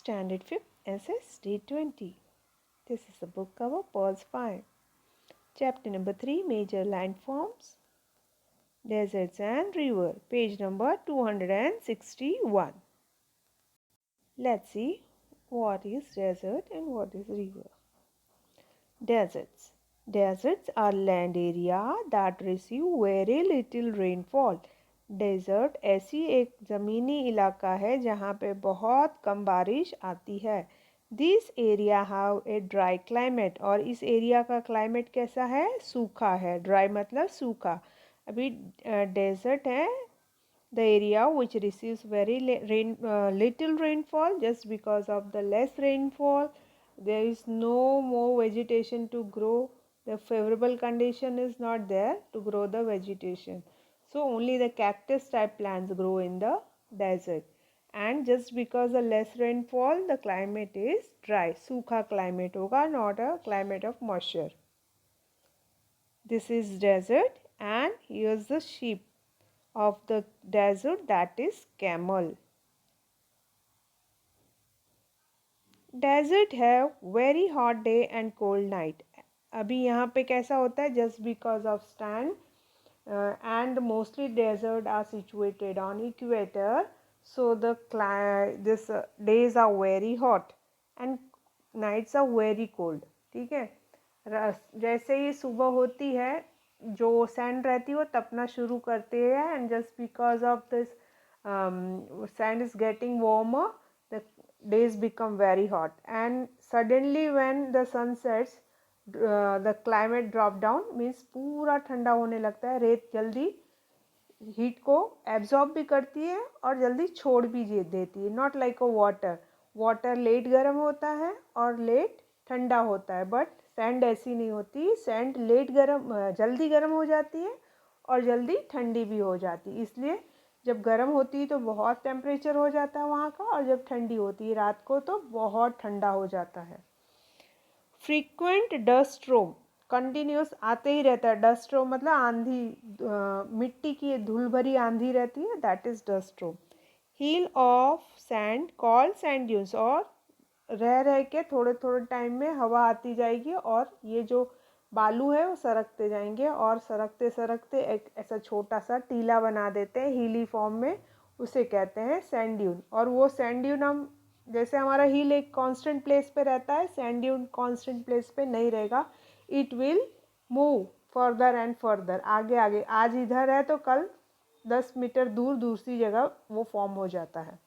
Standard 5th SS Day 20. This is the book cover, Pause 5. Chapter number 3, Major Landforms, Deserts and River, page number 261. Let's see what is desert and what is river. Deserts. Deserts are land area that receive very little rainfall. Desert ऐसी एक ज़मीनी इलाका है जहाँ पे बहुत कम बारिश आती है. This area have a dry climate. और इस एरिया का क्लाइमेट कैसा है? सूखा है. ड्राई मतलब सूखा. अभी डेजर्ट है the area which receives very little rainfall. Just because of the less rainfall, there is no more vegetation to grow. The favorable condition is not there to grow the vegetation, so only the cactus type plants grow in the desert. And just because the less rainfall, the climate is dry. सूखा climate होगा, not a climate of moisture. This is desert, and here's the sheep of the desert, that is camel. Desert have very hot day and cold night. अभी यहाँ पे कैसा होता है? Just because of stand and mostly desert are situated on equator, so the days are very hot and nights are very cold. ठीक है. जैसे ही सुबह होती है, जो सैंड रहती है वो तपना शुरू करते हैं, and just because of this sand is getting warmer, the days become very hot, and suddenly when the sun sets, the climate drop down, means पूरा ठंडा होने लगता है. रेत जल्दी हीट को एब्जॉर्ब भी करती है और जल्दी छोड़ भी देती है. Not like a water let गर्म होता है और लेट ठंडा होता है, बट सैंड ऐसी नहीं होती. सैंड जल्दी गर्म हो जाती है और जल्दी ठंडी भी हो जाती है. इसलिए जब गर्म होती है तो बहुत टेम्परेचर हो जाता है वहाँ का, और जब ठंडी होती है रात को तो बहुत ठंडा हो जाता है. फ्रीक्वेंट डस्ट स्टॉर्म, कंटिन्यूस आते ही रहता है. डस्ट स्टॉर्म मतलब आंधी, मिट्टी की धूल भरी आंधी रहती है, that is dust storm. Hill of sand called sand dunes, और रह के थोड़े थोड़े टाइम में हवा आती जाएगी और ये जो बालू है वो सरकते जाएंगे, और सरकते सरकते एक ऐसा छोटा सा टीला बना देते हैं हीली फॉर्म में. उसे कहते हैं सैंड ड्यून. और वो सैंड ड्यून हम, जैसे हमारा हील एक कांस्टेंट प्लेस पे रहता है, सैंड ड्यून कांस्टेंट प्लेस पे नहीं रहेगा. It will move further and further, आगे आगे. आज इधर है तो कल 10 मीटर दूर दूसरी जगह वो फॉर्म हो जाता है.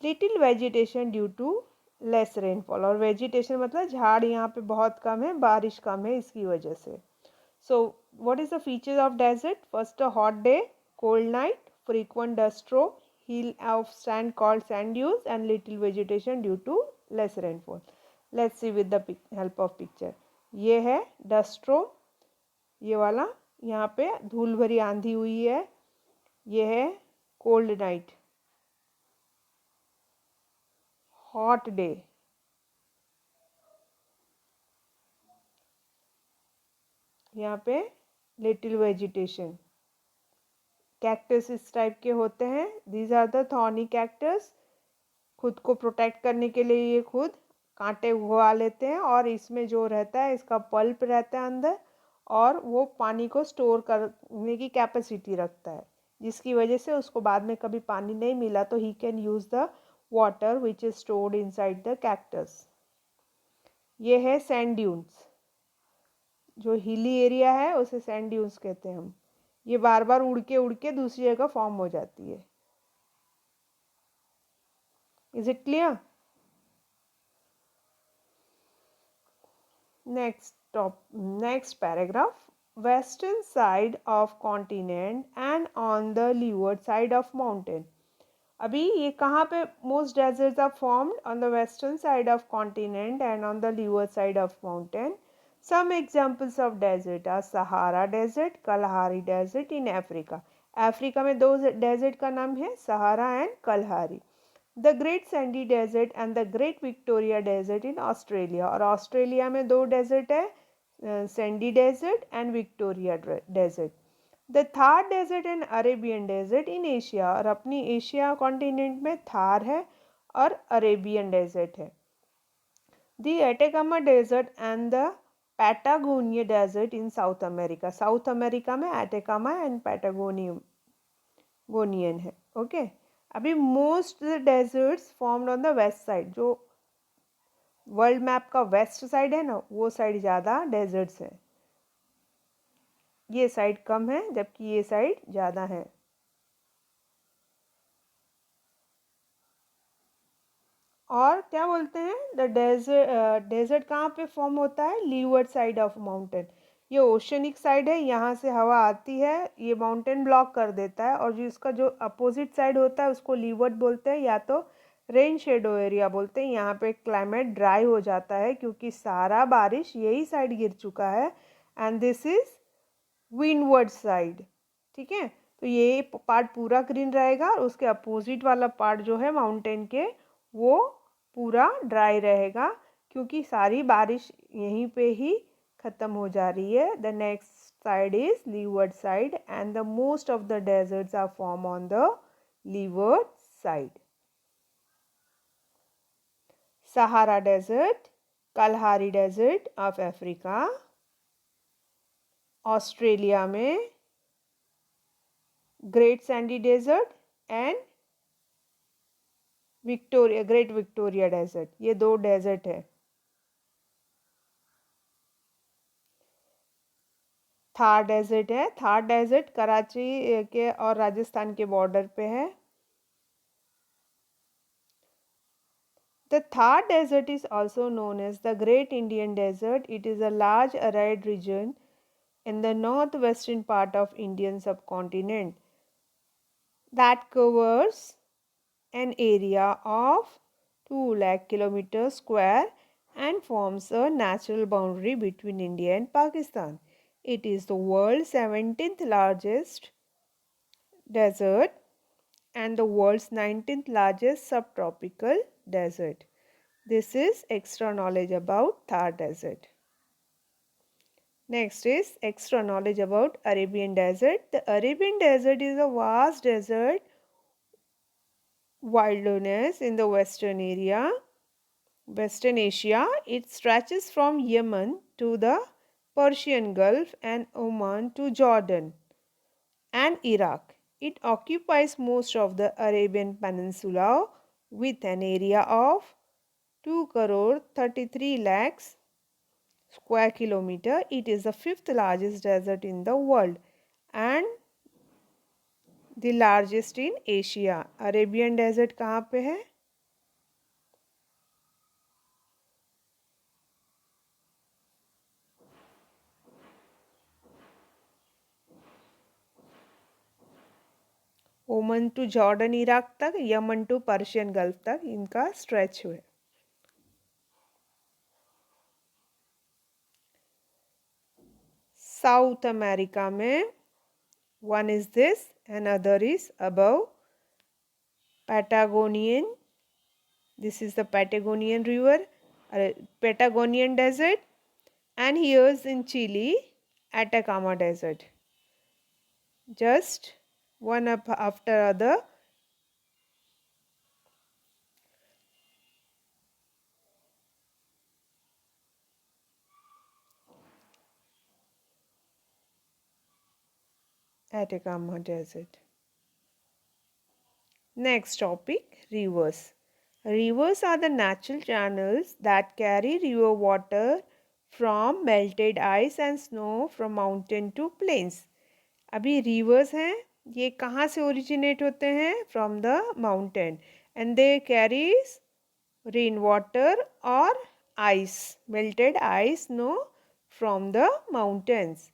Little vegetation due to less rainfall, और वेजिटेशन मतलब झाड़ यहाँ पे बहुत कम है, बारिश कम है, इसकी वजह से. So what is the features of desert? First, a hot day, cold night, frequent dust storm, hill of sand called sand dunes, and little vegetation due to less rainfall. Let's see with the help of picture. ये है dust storm, ये वाला, यहाँ पे धूल भरी आंधी हुई है. ये है cold night, hot day, यहाँ पे little vegetation. कैक्टस इस टाइप के होते हैं. These are the thorny cactus. खुद को प्रोटेक्ट करने के लिए ये खुद कांटे उगवा लेते हैं, और इसमें जो रहता है इसका पल्प रहता है अंदर, और वो पानी को स्टोर करने की कैपेसिटी रखता है, जिसकी वजह से उसको बाद में कभी पानी नहीं मिला तो he can use the water which is stored inside the cactus. ये है सैंड ड्यून्स. जो हिली एरिया है उसे सैंड ड्यून्स कहते हैं हम. ये बार बार उड़ के दूसरी जगह फॉर्म हो जाती है. Is it clear? Next paragraph. Western side of continent and on the leeward side of mountain. अभी ये कहाँ पे most deserts are formed? On the western side of continent and on the leeward side of mountain. Some examples of desert are Sahara Desert, Kalahari Desert in Africa. Africa में दो desert का नाम है, Sahara and Kalahari. The great sandy desert and the great Victoria desert in Australia, और Australia में दो desert है, sandy desert and Victoria desert. The Thar desert and Arabian desert in Asia, और अपनी एशिया कॉन्टिनेंट में थार है और अरेबियन डेजर्ट है। The Atacama desert and the Patagonia desert in South America, South America में एटेकामा एंड पैटागोनियन है। Okay, अभी most deserts formed on the west side, जो वर्ल्ड मैप का वेस्ट साइड है ना, वो साइड ज़्यादा डेजर्ट्स है, ये साइड कम है जबकि ये साइड ज़्यादा है। और क्या बोलते हैं, द डेजर्ट कहाँ पे फॉर्म होता है, लीवर्ड साइड ऑफ माउंटेन, ये ओशनिक साइड है, यहाँ से हवा आती है, ये माउंटेन ब्लॉक कर देता है, और जो इसका जो अपोजिट साइड होता है उसको लीवर्ड बोलते हैं, या तो रेन शेडो एरिया बोलते हैं। यहाँ पे क्लाइमेट ड्राई हो जाता है क्योंकि सारा बारिश यही साइड गिर चुका है, and this is windward side. ठीक है, तो ये पार्ट पूरा ग्रीन रहेगा और उसके अपोजिट वाला पार्ट जो है माउंटेन के, वो पूरा ड्राई रहेगा क्योंकि सारी बारिश यहीं पे ही ख़त्म हो जा रही है। The next side is leeward side and the most of the deserts are form on the leeward side. Sahara desert, Kalahari desert of Africa, Australia में great sandy desert and Victoria, great Victoria desert, ये दो desert है। Thar desert है, Thar desert Karachi के और राजस्थान के border पे है। The Thar Desert is also known as the Great Indian Desert. It is a large arid region in the northwestern part of Indian subcontinent that covers an area of 2 lakh kilometers square and forms a natural boundary between India and Pakistan. It is the world's 17th largest desert and the world's 19th largest subtropical desert. This is extra knowledge about Thar Desert. Next is extra knowledge about Arabian Desert. The Arabian Desert is a vast desert wilderness in the Western Asia. It stretches from Yemen to the Persian Gulf and Oman to Jordan and Iraq. It occupies most of the Arabian Peninsula with an area of 2 crore 33 lakhs square kilometer. It is the 5th largest desert in the world and the largest in Asia. Arabian Desert कहाँ पे है? ओमन to Jordan Iraq तक, Yemen to Persian gulf तक इनका stretch है। South America में one is this and other is above Patagonian. This is the Patagonian river, Patagonian desert, and here's in Chile Atacama desert. Just one up after other. Atacama desert. Next topic, rivers. Rivers are the natural channels that carry river water from melted ice and snow from mountain to plains. अभी rivers हैं, ये कहाँ से originate होते हैं? From the mountain and they carries rain water or ice, melted ice, snow from the mountains.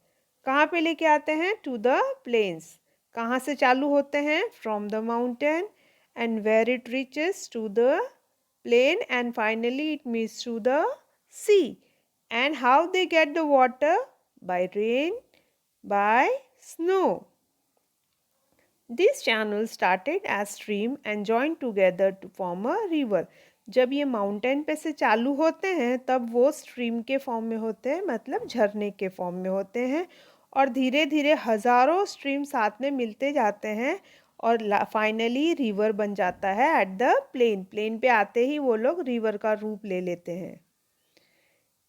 कहाँ पे लेके आते हैं? To the plains. कहाँ से चालू होते हैं? From the mountain and where it reaches to the plain and finally it meets to the sea. And how they get the water? By rain, by snow. This channel started as stream and joined together to form a river. जब ये mountain पे से चालू होते हैं तब वो stream के फॉर्म में होते हैं, मतलब झरने के फॉर्म में होते हैं, और धीरे धीरे हज़ारों स्ट्रीम साथ में मिलते जाते हैं और फाइनली रिवर बन जाता है एट द प्लेन। प्लेन पे आते ही वो लोग रिवर का रूप ले लेते हैं।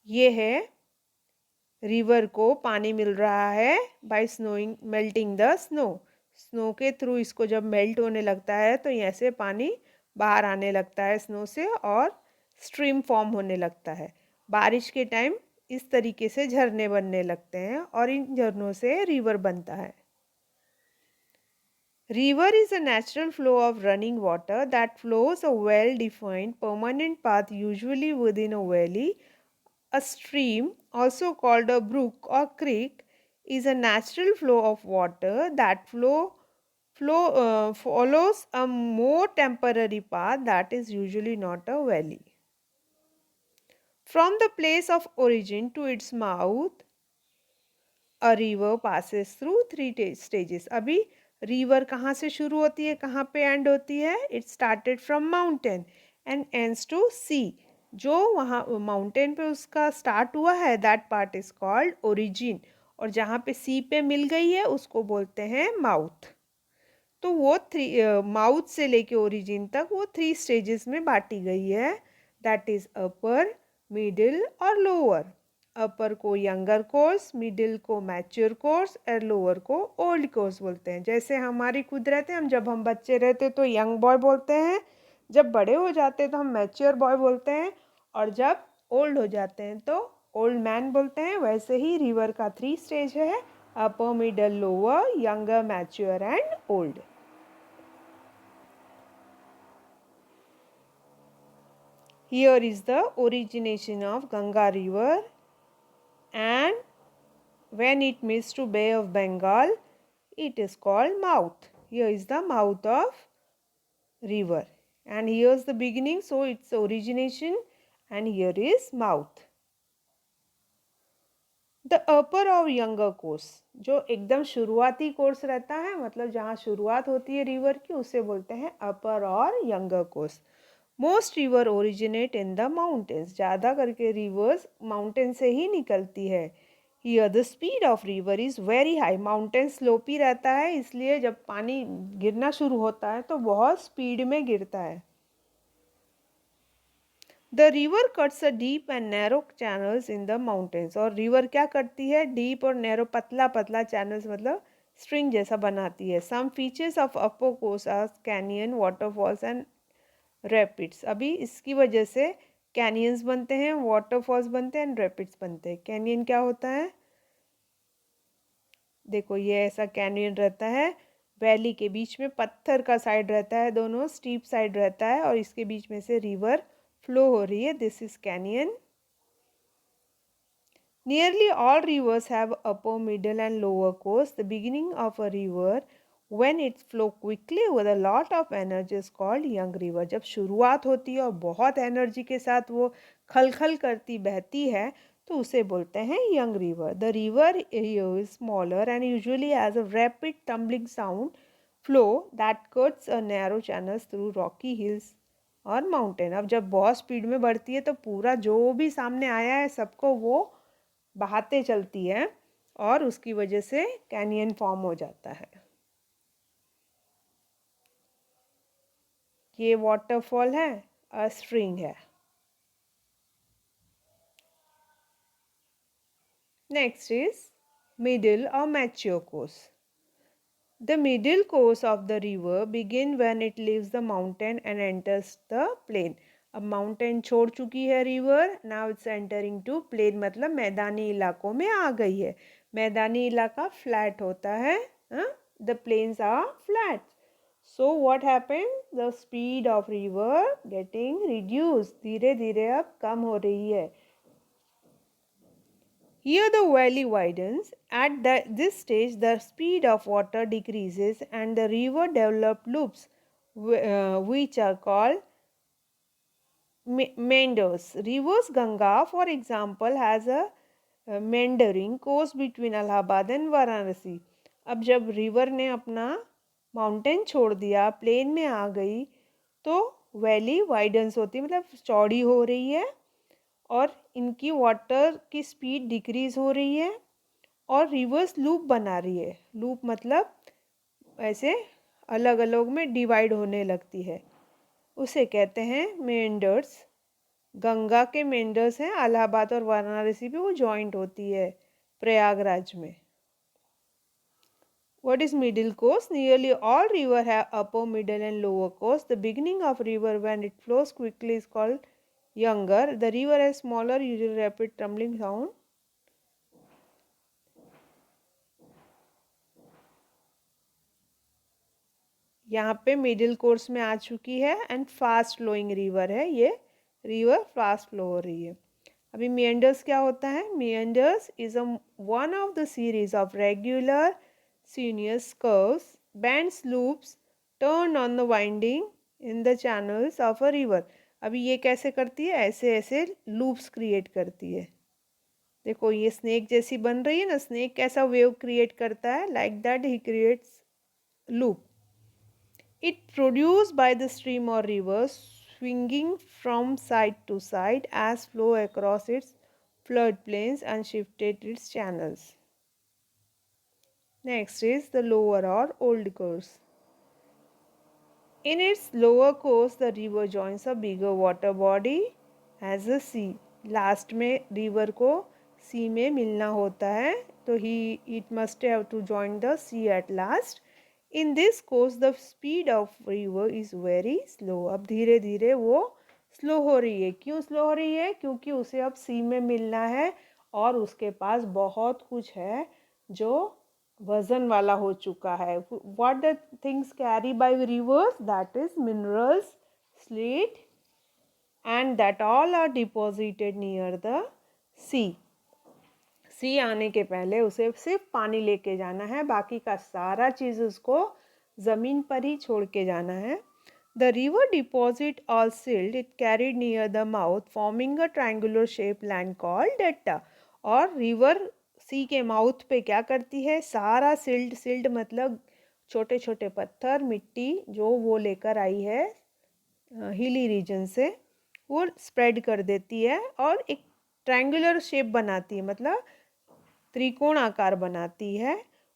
ये है रिवर को पानी मिल रहा है by snowing melting the snow. Snow के थ्रू इसको जब मेल्ट होने लगता है तो यहाँ से पानी बाहर आने लगता है स्नो से और स्ट्रीम फॉर्म होने लगता है। बारिश के टाइम इस तरीके से झरने बनने लगते हैं और इन झरनों से रिवर बनता है। River is a natural flow of running water that flows a well-defined permanent path usually within a valley. A stream, also called a brook or creek, is a natural flow of water that follows a more temporary path that is usually not a valley. From the place of origin to its mouth, a river passes through three stages. अभी river कहाँ से शुरू होती है, कहाँ पे end होती है? It started from mountain and ends to sea. जो वहाँ माउंटेन पे उसका स्टार्ट हुआ है that part is called origin, और जहाँ पे सी पे मिल गई है उसको बोलते हैं माउथ। तो वो माउथ से लेके ओरिजिन तक वो 3 स्टेजेस में बांटी गई है, दैट इज अपर, मिडिल और लोअर। अपर को यंगर कोर्स, मिडिल को मैच्योर कोर्स और लोअर को ओल्ड कोर्स बोलते हैं। जैसे हमारी खुद रहते हैं, हम जब हम बच्चे रहते तो यंग बॉय बोलते हैं, जब बड़े हो जाते हैं तो हम मैच्योर बॉय बोलते हैं, और जब ओल्ड हो जाते हैं तो ओल्ड मैन बोलते हैं। वैसे ही रिवर का 3 स्टेज है, upper, middle, lower, younger, mature and old. Here is the origination of Ganga river, and when it meets to Bay of Bengal, it is called mouth. Here is the mouth of river, and here is the beginning, so its origination, and here is mouth. The upper और younger course, जो एकदम शुरुआती course रहता है, मतलब जहाँ शुरुआत होती है रिवर की, उसे बोलते हैं अपर और younger course. Most river originate in the mountains, ज़्यादा करके रिवर्स माउंटेन से ही निकलती है। Here the speed of river is very high, mountain sloppy रहता है, इसलिए जब पानी गिरना शुरू होता है तो बहुत स्पीड में गिरता है। The river cuts a deep and narrow channels in the mountains, और रिवर क्या करती है? डीप और नैरो, पतला पतला चैनल्स, मतलब स्ट्रिंग जैसा बनाती है। Some features of upper course are canyon, waterfalls and rapids. अभी इसकी वजह से कैनियंस बनते हैं, वाटरफॉल्स बनते हैं एंड रैपिड्स बनते हैं। कैनियन क्या होता है? देखो ये ऐसा कैनियन रहता है, वैली के बीच में पत्थर का साइड रहता है, दोनों स्टीप साइड रहता है, और इसके बीच में से रिवर फ्लो हो रही है, this is canyon. Nearly all rivers have upper, middle and lower course. The beginning of a river when it flow quickly with a lot of energy is called young river. जब शुरुआत होती है और बहुत energy के साथ वो खलखल करती बहती है तो उसे बोलते हैं young river. The river is smaller and usually has a rapid tumbling sound flow that cuts a narrow channels through rocky hills और माउंटेन। अब जब बहुत स्पीड में बढ़ती है तो पूरा जो भी सामने आया है सबको वो बहाते चलती है और उसकी वजह से कैनियन फॉर्म हो जाता है। ये वाटरफॉल है और स्ट्रिंग है। नेक्स्ट इज मिडिल और mature course. The middle course of the river begin when it leaves the mountain and enters the plain. अब माउंटेन छोड़ चुकी है river, now it's entering to plain, मतलब मैदानी इलाकों में आ गई है। मैदानी इलाका फ्लैट होता है, the plains are flat, so what happen, the speed of river getting reduce, धीरे धीरे अब कम हो रही है। Here the valley widens. At this stage, the speed of water decreases and the river develops loops, which are called meanders. Rivers Ganga, for example, has a meandering course between Allahabad and Varanasi. अब जब river ने अपना mountain छोड़ दिया, plane में आ गई, तो valley widens होती, मतलब चौड़ी हो रही है और इनकी वाटर की स्पीड डिक्रीज हो रही है और रिवर्स लूप बना रही है। लूप मतलब ऐसे अलग अलग में डिवाइड होने लगती है, उसे कहते हैं मेंडर्स। गंगा के मेंडर्स हैं इलाहाबाद और वाराणसी पे, वो जॉइंट होती है प्रयागराज में। What is middle course? Nearly all rivers have upper, middle and lower course. The beginning of river when it flows quickly is called younger. The river has smaller, usually rapid tumbling sound. यहाँ पे middle course में आ चुकी है and fast flowing river है ये, river fast flow हो रही है। अभी meanders क्या होता है? Meanders is a one of the series of regular sinuous curves, bends, loops, turn on the winding in the channels of a river. अभी ये कैसे करती है? ऐसे ऐसे लूप्स क्रिएट करती है। देखो ये स्नेक जैसी बन रही है ना, स्नेक कैसा वेव क्रिएट करता है? Like that he creates loop. It produced by the stream or river swinging from side to side as flow across its floodplains and shifted its channels. Next is the lower or old course. In its lower course, the river joins a bigger water body as a sea. Last में river को sea में मिलना होता है, तो it must have to join the sea at last. In this course the speed of river is very slow. अब धीरे धीरे वो स्लो हो रही है। क्यों स्लो हो रही है? क्योंकि उसे अब सी में मिलना है और उसके पास बहुत कुछ है जो वजन वाला हो चुका है। What the things carry by rivers? That is minerals, slate and that all are deposited near the sea. सी आने के पहले उसे सिर्फ पानी लेके जाना है, बाकी का सारा चीज़ उसको ज़मीन पर ही छोड़ के जाना है। The river deposit all silt it carried near the mouth forming a triangular shape land called delta. और रिवर सी के माउथ पे क्या करती है? सारा सिल्ट, सिल्ट मतलब छोटे छोटे पत्थर, मिट्टी जो वो लेकर आई है हिली रीजन से, वो स्प्रेड कर देती है और एक ट्रायंगुलर शेप बनाती है, मतलब त्रिकोण आकार बनाती है,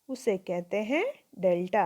उसे कहते हैं delta.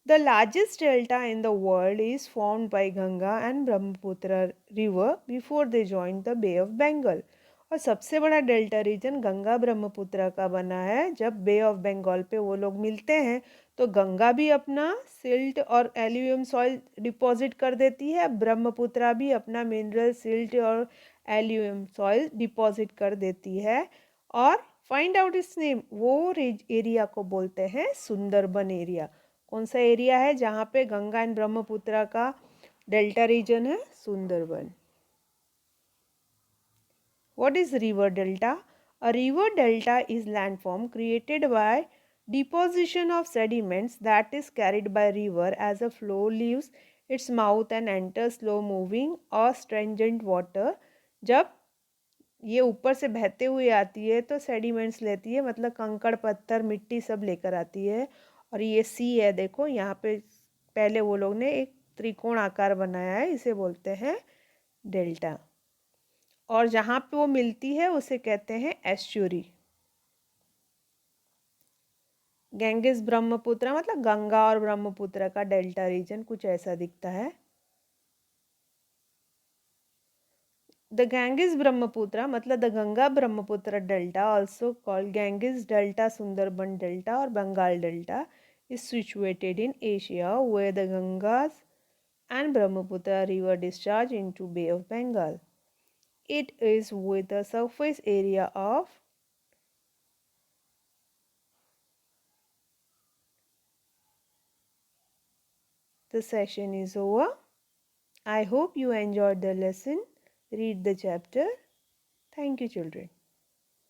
The largest delta in the world is formed by Ganga and Brahmaputra river before they join the Bay of Bengal. और सबसे बड़ा डेल्टा रीजन गंगा ब्रह्मपुत्र का बना है। जब बे ऑफ बंगाल पे वो लोग मिलते हैं तो गंगा भी अपना सिल्ट और एल्यूमियम सॉइल डिपॉजिट कर देती है, ब्रह्मपुत्र भी अपना मिनरल सिल्ट और एल्यूमियम सॉइल डिपॉजिट कर देती है। और फाइंड आउट इट्स नेम, वो एरिया को बोलते हैं सुंदरबन एरिया। कौन सा एरिया है जहाँ पे गंगा एंड ब्रह्मपुत्र का डेल्टा रीजन है? Sundarban. What is river delta? A river delta is landform created by deposition of sediments that is carried by river as a flow leaves its mouth and enters slow moving or stringent water. जब ये ऊपर से बहते हुए आती है तो sediments लेती है, मतलब कंकड़ पत्थर मिट्टी सब लेकर आती है। और ये सी है, देखो यहाँ पे पहले वो लोग ने एक त्रिकोण आकार बनाया है, इसे बोलते हैं डेल्टा। और जहाँ पे वो मिलती है उसे कहते हैं एस्चुरी। गैंगिस ब्रह्मपुत्र मतलब गंगा और ब्रह्मपुत्र का डेल्टा रीजन कुछ ऐसा दिखता है। द गैंगिस ब्रह्मपुत्र मतलब the Ganga Brahmaputra delta, also called Ganges delta, Sundarban delta और Bengal delta, is situated in Asia where the Gangas and Brahmaputra river discharge into Bay of Bengal. It is with a surface area of the session is over. I hope you enjoyed the lesson. Read the chapter. Thank you, children.